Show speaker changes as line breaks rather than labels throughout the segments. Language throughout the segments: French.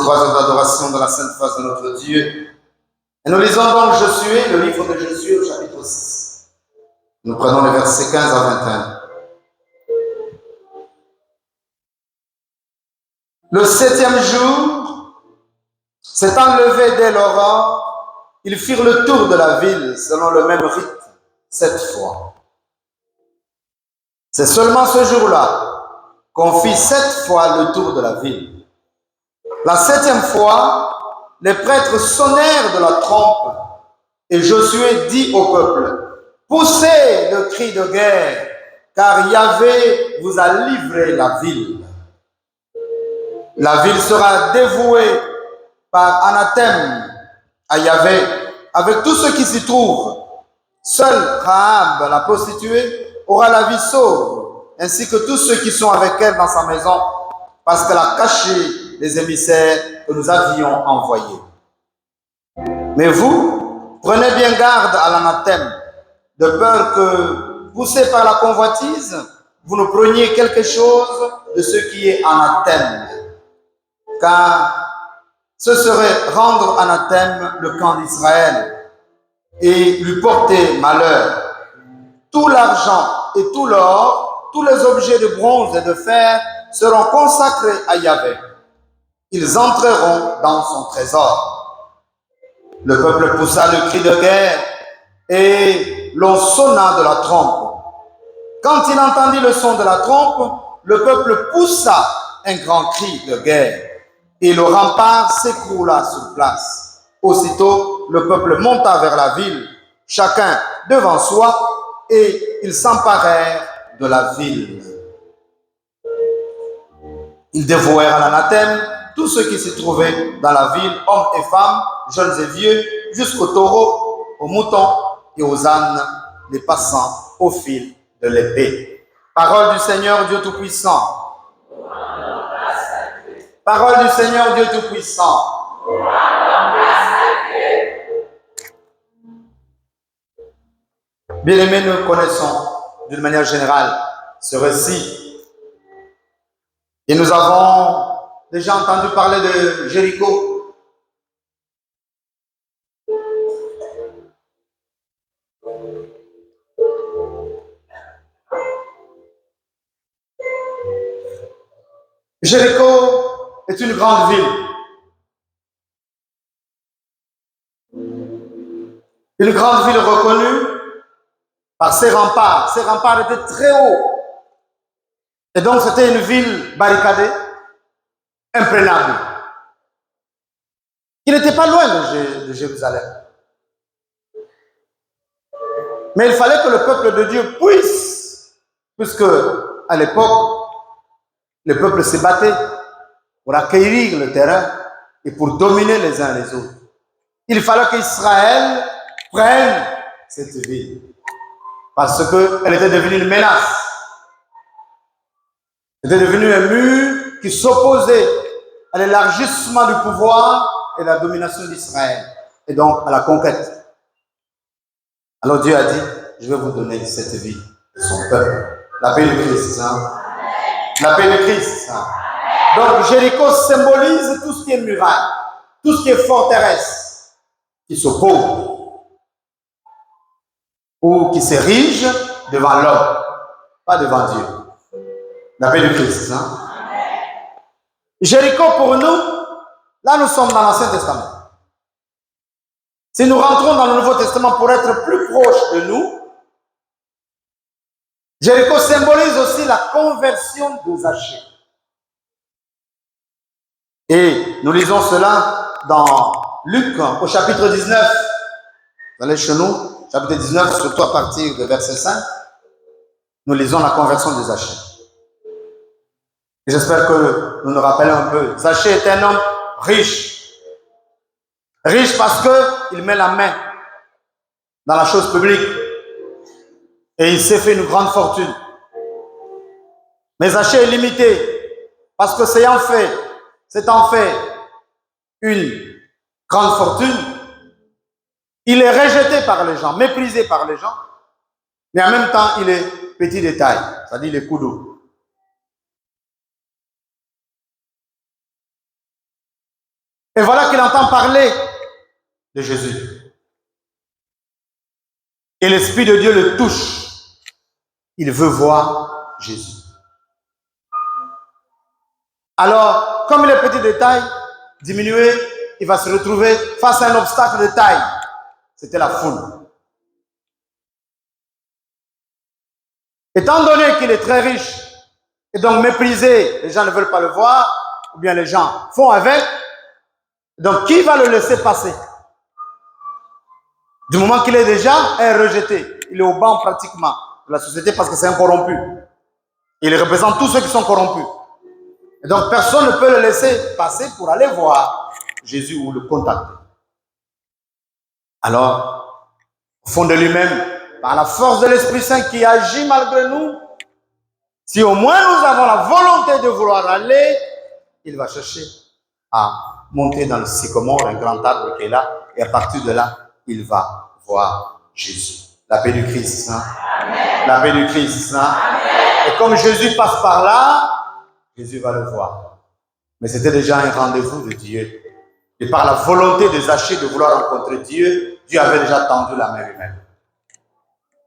trois heures d'adoration dans la sainte face de notre Dieu. Et nous lisons donc Josué, le livre de Josué au chapitre 6. Nous prenons les versets 15 à 21. Le 7e jour, s'étant levé dès l'aurore, ils firent le tour de la ville selon le même rite, 7 fois. C'est seulement ce jour-là qu'on fit 7 fois le tour de la ville. La 7e fois, les prêtres sonnèrent de la trompe et Josué dit au peuple, « Poussez le cri de guerre, car Yahvé vous a livré la ville. La ville sera dévouée par anathème à Yahvé, avec tous ceux qui s'y trouvent. Seule Rahab, la prostituée, aura la vie sauve, ainsi que tous ceux qui sont avec elle dans sa maison, parce qu'elle a caché les émissaires que nous avions envoyés. Mais vous, prenez bien garde à l'anathème, de peur que, poussés par la convoitise, vous ne preniez quelque chose de ce qui est anathème. Car ce serait rendre anathème le camp d'Israël et lui porter malheur. Tout l'argent et tout l'or, tous les objets de bronze et de fer seront consacrés à Yahvé. Ils entreront dans son trésor. Le peuple poussa le cri de guerre et l'on sonna de la trompe. Quand il entendit le son de la trompe, le peuple poussa un grand cri de guerre et le rempart s'écroula sur place. Aussitôt, le peuple monta vers la ville, chacun devant soi, et ils s'emparèrent de la ville. Ils dévouèrent à l'anathème tous ceux qui s'y trouvaient dans la ville, hommes et femmes, jeunes et vieux, jusqu'aux taureaux, aux moutons et aux ânes, les passant au fil de l'épée. Parole du Seigneur Dieu Tout-Puissant. Parole du Seigneur Dieu Tout-Puissant. Bien-aimés, nous connaissons d'une manière générale ce récit. Et nous avons déjà entendu parler de Jéricho. Jéricho est une grande ville. Une grande ville reconnue par ses remparts. Ses remparts étaient très hauts. Et donc c'était une ville barricadée, imprenable. Il n'était pas loin de Jérusalem. Mais il fallait que le peuple de Dieu puisse, puisque à l'époque, le peuple se battait pour acquérir le terrain et pour dominer les uns les autres. Il fallait qu'Israël prenne cette ville parce qu'elle était devenue une menace. Elle était devenue un mur qui s'opposait à l'élargissement du pouvoir et la domination d'Israël et donc à la conquête. Alors Dieu a dit, je vais vous donner cette ville de son peuple. La paix de Christ. Hein? La paix de Christ. Hein? Donc Jéricho symbolise tout ce qui est muraille, tout ce qui est forteresse, qui s'oppose ou qui s'érige devant l'homme, pas devant Dieu. La paix de Christ. Hein? Jéricho pour nous, là nous sommes dans l'Ancien Testament. Si nous rentrons dans le Nouveau Testament pour être plus proche de nous, Jéricho symbolise aussi la conversion de Zachée. Et nous lisons cela dans Luc au chapitre 19. Vous allez chez nous, chapitre 19, surtout à partir de verset 5. Nous lisons la conversion de Zachée. J'espère que nous nous rappelons un peu. Zachée est un homme riche. Riche parce qu'il met la main dans la chose publique. Et il s'est fait une grande fortune. Mais Zachée est limité parce que c'est en fait une grande fortune. Il est rejeté par les gens, méprisé par les gens. Mais en même temps, il est petit de taille, c'est-à-dire les coups d'eau. Et voilà qu'il entend parler de Jésus. Et l'Esprit de Dieu le touche. Il veut voir Jésus. Alors, comme les petits détails diminués, il va se retrouver face à un obstacle de taille. C'était la foule. Étant donné qu'il est très riche et donc méprisé, les gens ne veulent pas le voir, ou bien les gens font avec, donc qui va le laisser passer? Du moment qu'il est déjà un rejeté, il est au banc pratiquement de la société parce que c'est un corrompu. Il représente tous ceux qui sont corrompus. Et donc personne ne peut le laisser passer pour aller voir Jésus ou le contacter. Alors, au fond de lui-même, par la force de l'Esprit Saint qui agit malgré nous, si au moins nous avons la volonté de vouloir aller, il va chercher à monter dans le sycomore, un grand arbre qui est là, et à partir de là, il va voir Jésus. La paix du Christ. Hein? La paix du Christ. Hein? Et comme Jésus passe par là, Jésus va le voir. Mais c'était déjà un rendez-vous de Dieu. Et par la volonté de Zachée de vouloir rencontrer Dieu, Dieu avait déjà tendu la main lui-même.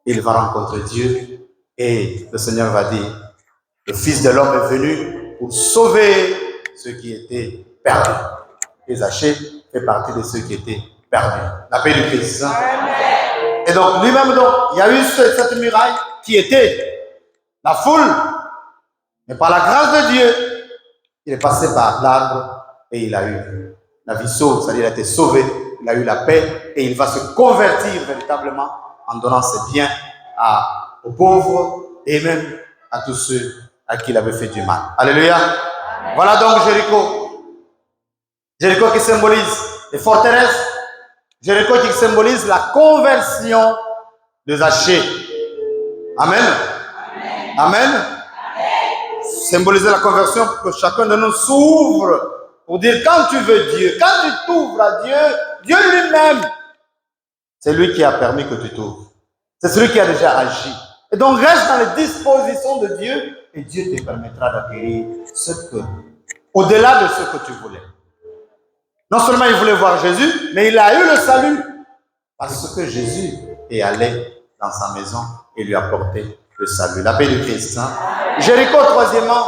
Il va rencontrer Dieu et le Seigneur va dire, le Fils de l'homme est venu pour sauver ceux qui étaient perdus. Et Zachée fait partie de ceux qui étaient perdus. La paix du Christ. Hein? Et donc lui-même, il y a eu cette muraille qui était la foule. Mais par la grâce de Dieu, il est passé par l'arbre et il a eu la vie sauve, c'est-à-dire il a été sauvé, il a eu la paix et il va se convertir véritablement en donnant ses biens aux pauvres et même à tous ceux à qui il avait fait du mal. Alléluia. Amen. Voilà donc Jéricho. Jéricho qui symbolise les forteresses. Jéricho qui symbolise la conversion de Zachée. Amen. Amen. Amen. Symboliser la conversion pour que chacun de nous s'ouvre pour dire quand tu veux Dieu, quand tu t'ouvres à Dieu, Dieu lui-même, c'est lui qui a permis que tu t'ouvres. C'est celui qui a déjà agi. Et donc reste dans les dispositions de Dieu et Dieu te permettra d'acquérir au-delà de ce que tu voulais. Non seulement il voulait voir Jésus, mais il a eu le salut parce que Jésus est allé dans sa maison et lui a apporté le salut. La paix du Christ. Hein? Jéricho, troisièmement,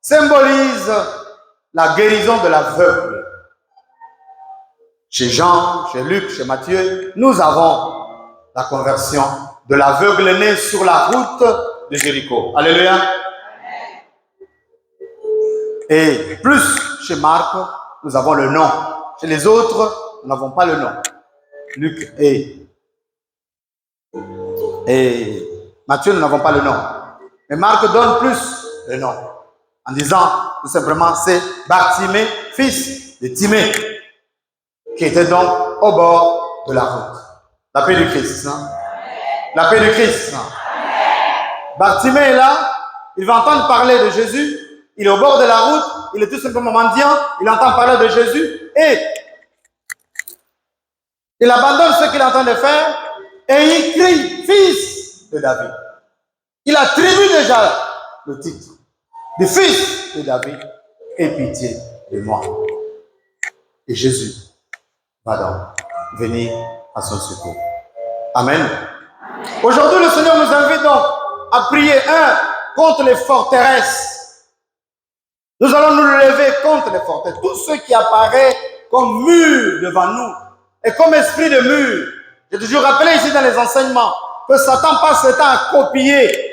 symbolise la guérison de l'aveugle. Chez Jean, chez Luc, chez Matthieu, nous avons la conversion de l'aveugle né sur la route de Jéricho. Alléluia. Et plus chez Marc, nous avons le nom. Chez les autres, nous n'avons pas le nom. Luc et Matthieu, nous n'avons pas le nom. Mais Marc donne plus le nom. En disant tout simplement, c'est Bartimée, fils de Timée, qui était donc au bord de la route. La paix du Christ. Hein? La paix du Christ. Hein? Bartimée est là, il va entendre parler de Jésus, il est au bord de la route, il est tout simplement mendiant, il entend parler de Jésus et il abandonne ce qu'il est en train de faire et il crie, fils de David. Il attribue déjà le titre du fils de David, aie pitié de moi. Et Jésus va donc venir à son secours. Amen. Aujourd'hui, le Seigneur nous invite donc à prier, contre les forteresses. Nous allons nous lever contre les forteresses. Tout ce qui apparaît comme mur devant nous et comme esprit de mur. J'ai toujours rappelé ici dans les enseignements que Satan passe le temps à copier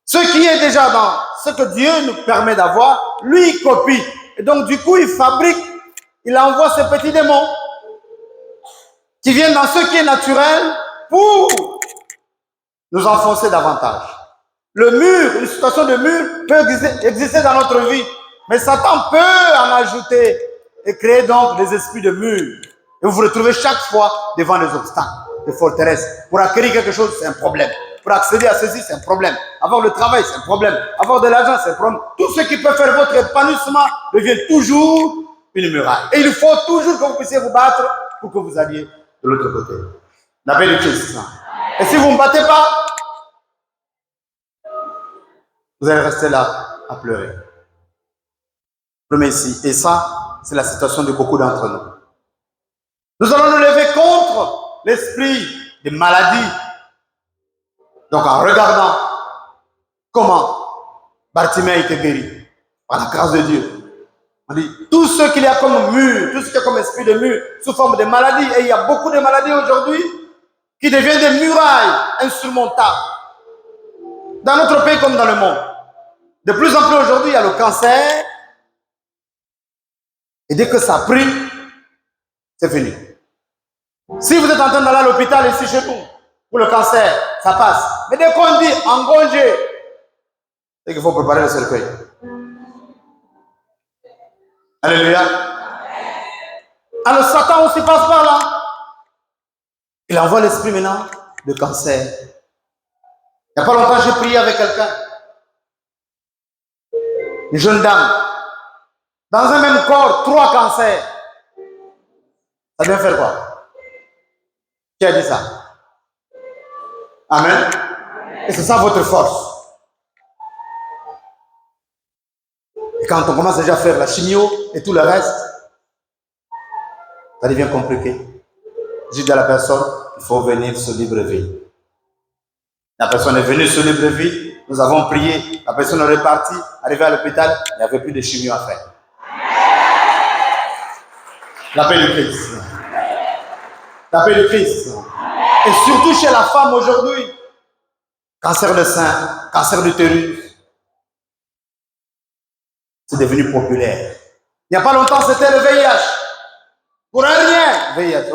ce qui est déjà dans ce que Dieu nous permet d'avoir, lui il copie. Et donc du coup il fabrique, il envoie ces petits démons qui viennent dans ce qui est naturel pour nous enfoncer davantage. Le mur, une situation de mur peut exister dans notre vie, mais Satan peut en ajouter et créer donc des esprits de mur. Et vous vous retrouvez chaque fois devant des obstacles, des forteresses. Pour acquérir quelque chose, c'est un problème. Pour accéder à ceci, c'est un problème. Avoir le travail, c'est un problème. Avoir de l'argent, c'est un problème. Tout ce qui peut faire votre épanouissement devient toujours une muraille. Et il faut toujours que vous puissiez vous battre pour que vous alliez de l'autre côté. La paix du Christ. Et si vous ne battez pas, vous allez rester là à pleurer. Premier ici. Et ça, c'est la situation de beaucoup d'entre nous. Nous allons nous lever contre l'esprit de maladie. Donc, en regardant comment Bartimée a été guéri, par la grâce de Dieu, on dit, tout ce qu'il y a comme mur, tout ce qu'il y a comme esprit de mur, sous forme de maladie, et il y a beaucoup de maladies aujourd'hui qui deviennent des murailles insurmontables. Dans notre pays comme dans le monde. De plus en plus aujourd'hui, il y a le cancer. Et dès que ça prie, c'est fini. Si vous êtes en train d'aller à l'hôpital ici chez nous, pour le cancer, ça passe. Mais dès qu'on dit en congé, c'est qu'il faut préparer le cercueil. Alléluia. Alors Satan aussi passe par là. Il envoie l'esprit maintenant de cancer. Il n'y a pas longtemps, j'ai prié avec quelqu'un. Une jeune dame. Dans un même corps, 3 cancers. Ça vient faire quoi? Qui a dit ça? Amen. Et c'est ça votre force. Et quand on commence déjà à faire la chimio et tout le reste, ça devient compliqué. Je dis à la personne, il faut venir sur Libreville. La personne est venue sur Libreville, nous avons prié, la personne est repartie, arrivée à l'hôpital, il n'y avait plus de chimio à faire. La paix du Christ. La paix du Christ. Et surtout chez la femme aujourd'hui, cancer de sein, cancer d'utérus, c'est devenu populaire. Il n'y a pas longtemps, c'était le VIH. Pour un rien, VIH,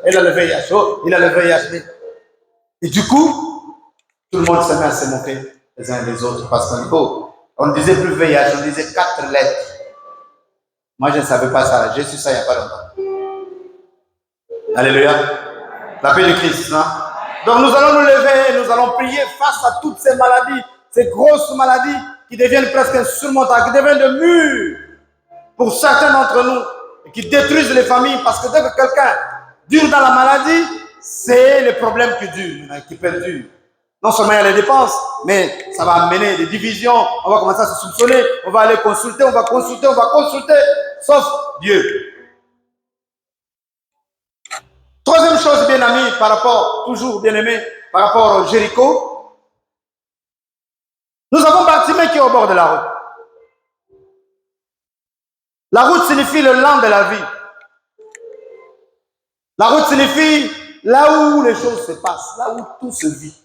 elle a le VIH, il a le VIH. Et du coup, tout le monde se met à se moquer les uns des autres parce qu'on ne disait plus VIH, on disait 4 lettres. Moi, je ne savais pas ça, j'ai su ça il n'y a pas longtemps. Alléluia. La paix du Christ. Hein? Donc nous allons nous lever, nous allons prier face à toutes ces maladies, ces grosses maladies qui deviennent presque insurmontables, qui deviennent de murs pour certains d'entre nous et qui détruisent les familles parce que dès que quelqu'un dure dans la maladie, c'est le problème qui perdure. Non seulement il y a les dépenses, mais ça va amener des divisions, on va commencer à se soupçonner, on va aller consulter, on va consulter, sauf Dieu. Troisième chose, bien amis, par rapport, toujours bien aimé, par rapport au Jéricho, nous avons Bartimée qui est au bord de la route. La route signifie le lent de la vie. La route signifie là où les choses se passent, là où tout se vit.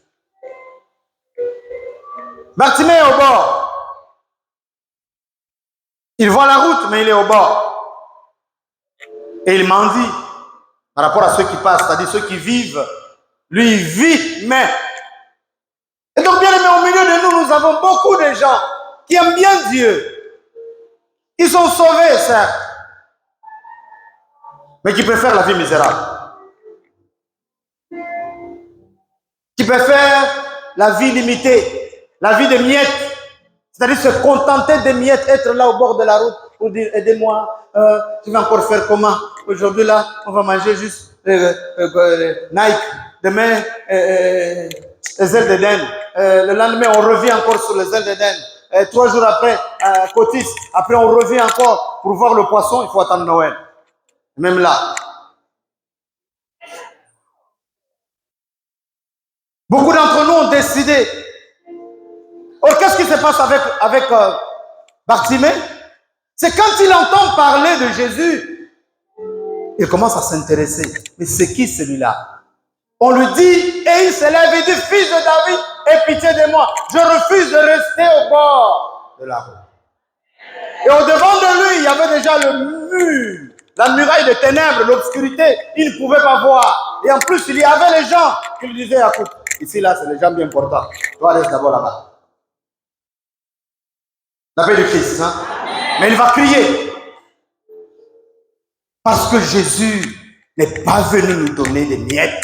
Bartimée est au bord. Il voit la route, mais il est au bord. Et il mendie par rapport à ceux qui passent, c'est-à-dire ceux qui vivent. Lui, il vit, mais... Et donc, bien aimé, au milieu de nous, nous avons beaucoup de gens qui aiment bien Dieu. Ils sont sauvés, certes, mais qui préfèrent la vie misérable. Qui préfèrent la vie limitée, la vie de miettes. C'est-à-dire se contenter des miettes, être là au bord de la route pour dire aidez-moi, je vais encore faire comment? Aujourd'hui là, on va manger juste Nike, demain les ailes d'Éden, le lendemain on revient encore sur les ailes d'Éden, 3 jours après Cotis, après on revient encore pour voir le poisson, il faut attendre Noël. Même là. Beaucoup d'entre nous ont décidé. Or, qu'est-ce qui se passe avec Bartimée? C'est quand il entend parler de Jésus, il commence à s'intéresser. Mais c'est qui celui-là? On lui dit, et il se lève et dit, fils de David, aie pitié de moi. Je refuse de rester au bord de la route. Et au devant de lui, il y avait déjà le mur, la muraille de ténèbres, l'obscurité. Il ne pouvait pas voir. Et en plus, il y avait les gens qui lui disaient, écoute, ici, là, c'est les gens bien importants. Toi, reste d'abord là-bas. La paix du Christ. Hein? Mais il va crier. Parce que Jésus n'est pas venu nous donner des miettes.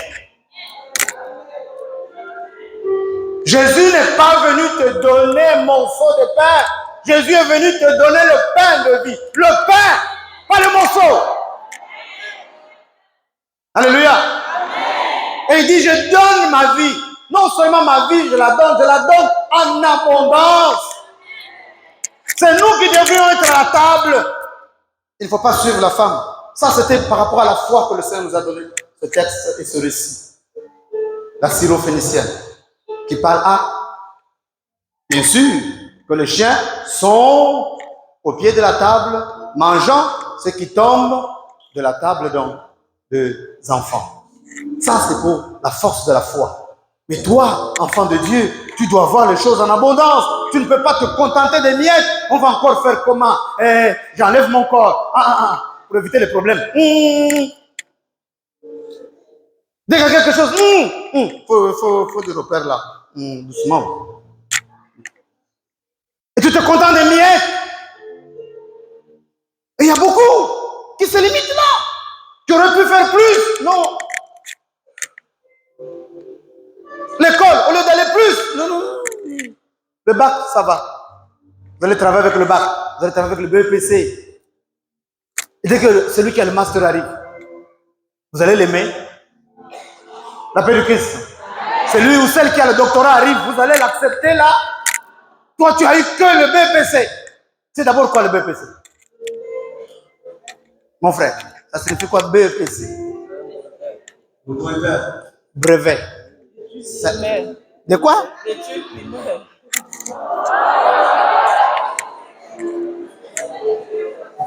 Jésus n'est pas venu te donner un morceau de pain. Jésus est venu te donner le pain de vie. Le pain, pas le morceau. Alléluia. Et il dit, je donne ma vie. Non seulement ma vie, je la donne en abondance. C'est nous qui devions être à la table. Il ne faut pas suivre la femme. Ça, c'était par rapport à la foi que le Seigneur nous a donné, ce texte et ce récit. La syrophénicienne, qui parle bien sûr, que les chiens sont au pied de la table, mangeant ce qui tombe de la table des enfants. Ça, c'est pour la force de la foi. Mais toi, enfant de Dieu, tu dois voir les choses en abondance. Tu ne peux pas te contenter des miettes. On va encore faire comment? J'enlève mon corps. Pour éviter les problèmes. Dès qu'il y a quelque chose, faut des repères là. Doucement. Et tu te contentes des miettes. Et il y a beaucoup qui se limitent là. Tu aurais pu faire plus. Non. L'école, au lieu d'aller plus. Non. Le bac, ça va. Vous allez travailler avec le bac. Vous allez travailler avec le BEPC. Et dès que celui qui a le master arrive, vous allez l'aimer. La paix du Christ. Celui ou celle qui a le doctorat arrive, vous allez l'accepter là. Toi, tu as eu que le BPC. C'est d'abord quoi le BPC? Mon frère, ça signifie quoi BPC? Brevet. De quoi?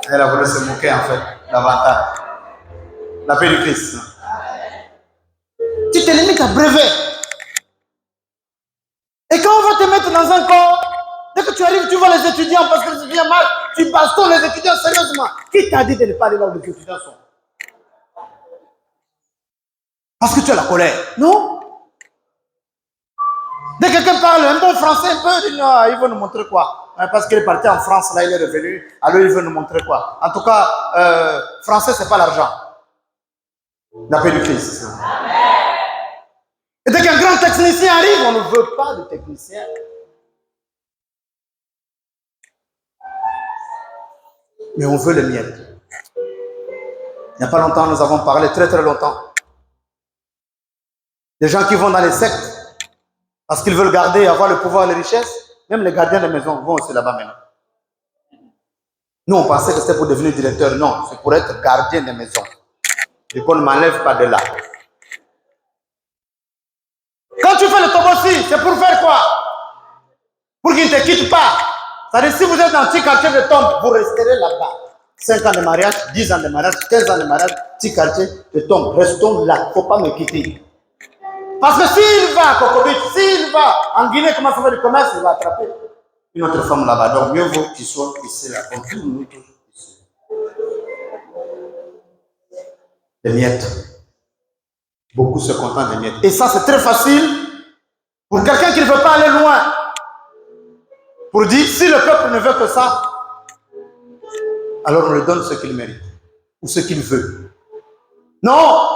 Elle a voulu se moquer en fait, davantage. La paix du Christ. Tu te limites à brevet. Et quand on va te mettre dans un corps, dès que tu arrives, tu vois les étudiants parce que les étudiants marchent, tu bastonnes les étudiants sérieusement. Qui t'a dit de ne pas aller là où les étudiants sont? Parce que tu as la colère. Non? Dès que quelqu'un parle un bon français, un peu, il veut nous montrer quoi? Parce qu'il est parti en France, là il est revenu, alors il veut nous montrer quoi? En tout cas, français, c'est pas l'argent. La paix du Christ. Et dès qu'un grand technicien arrive, on ne veut pas de technicien. Mais on veut les miettes. Il n'y a pas longtemps, nous avons parlé, très très longtemps. Des gens qui vont dans les sectes parce qu'ils veulent garder, avoir le pouvoir et les richesses. Même les gardiens de maison vont aussi là-bas maintenant. Nous, on pensait que c'était pour devenir directeur. Non, c'est pour être gardien de maison. Et qu'on ne m'enlève pas de là. Quand tu fais le tobossi, c'est pour faire quoi? Pour qu'ils ne te quittent pas. C'est-à-dire, si vous êtes dans un petit quartier de tombe, vous resterez là-bas. 5 ans de mariage, 10 ans de mariage, 15 ans de mariage, petit quartier de tombe. Restons là. Il ne faut pas me quitter. Parce que s'il va à Kokobit, s'il va en Guinée, comment ça va du commerce, il va attraper une autre femme là-bas. Donc, mieux vaut qu'il soit ici, là. On tourne nous tous ici. Les miettes. Beaucoup se contentent des miettes. Et ça, c'est très facile pour quelqu'un qui ne veut pas aller loin. Pour dire, si le peuple ne veut que ça, alors on lui donne ce qu'il mérite. Ou ce qu'il veut. Non!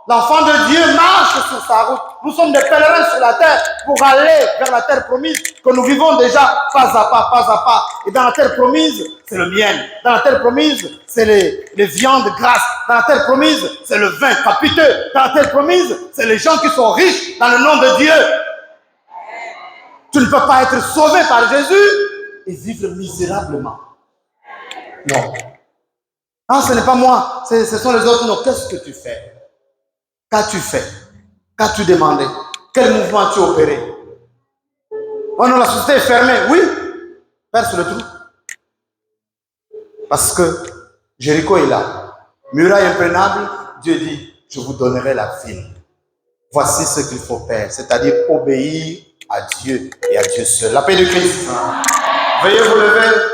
L'enfant de Dieu marche sur sa route. Nous sommes des pèlerins sur la terre pour aller vers la terre promise que nous vivons déjà pas à pas, pas à pas. Et dans la terre promise, c'est le miel. Dans la terre promise, c'est les viandes grasses. Dans la terre promise, c'est le vin capiteux. Dans la terre promise, c'est les gens qui sont riches dans le nom de Dieu. Tu ne peux pas être sauvé par Jésus et vivre misérablement. Non. Ah, ce n'est pas moi, ce sont les autres. Non, qu'est-ce que tu fais? Qu'as-tu fait? Qu'as-tu demandé? Quel mouvement as-tu opéré? Oh non, la société est fermée. Oui, perce le trou. Parce que Jéricho est là. Muraille imprenable, Dieu dit, je vous donnerai la ville. Voici ce qu'il faut faire, c'est-à-dire obéir à Dieu et à Dieu seul. La paix de Christ. Veuillez vous lever.